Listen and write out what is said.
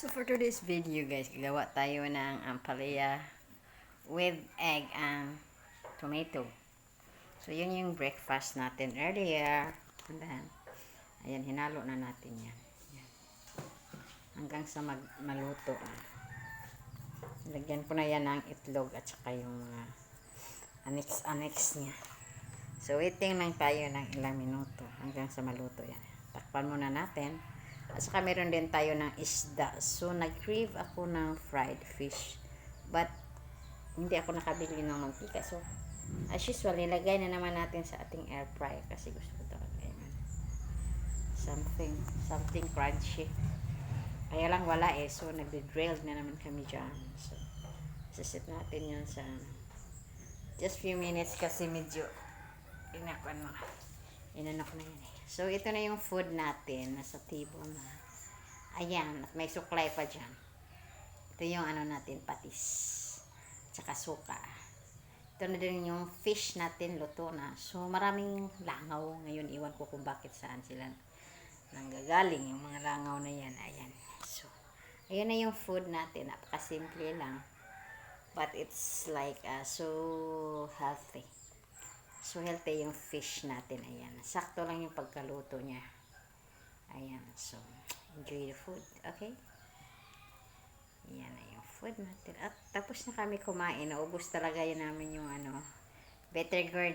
So for today's video guys, gagawa tayo ng ampalaya with egg and tomato. So yun yung breakfast natin earlier. And then, ayan, hinalo na natin yan. Ayan. Hanggang sa maluto. Lagyan ko na yan ng itlog at saka yung mga annex niya. So waiting lang tayo ng ilang minuto hanggang sa maluto yan. Takpan muna natin. At saka meron din tayo ng isda. So, nag-crave ako ng fried fish. But, hindi ako nakabili ng mantika. So, as usual, nilagay na naman natin sa ating air fryer. Kasi gusto ko talaga yun. Something crunchy. Kaya lang wala eh. So, nag-drilled na naman kami dyan. So, sasit natin yun sa just few minutes kasi medyo inakon na yun eh. So, ito na yung food natin. Nasa table na. Ayan. At may suklay pa dyan. Ito yung ano natin, patis. Tsaka suka. Ito na din yung fish natin, luto na. So, maraming langaw. Ngayon, iwan ko kung bakit saan sila nanggagaling. Yung mga langaw na yan. Ayan. So, ayan na yung food natin. Napakasimple lang. But it's like so healthy. So, healthy yung fish natin. Ayan. Sakto lang yung pagkaluto niya. Ayan. So, enjoy the food. Okay? Ayan na yung food natin. At tapos na kami kumain. Naubos talaga yun namin yung better gourd.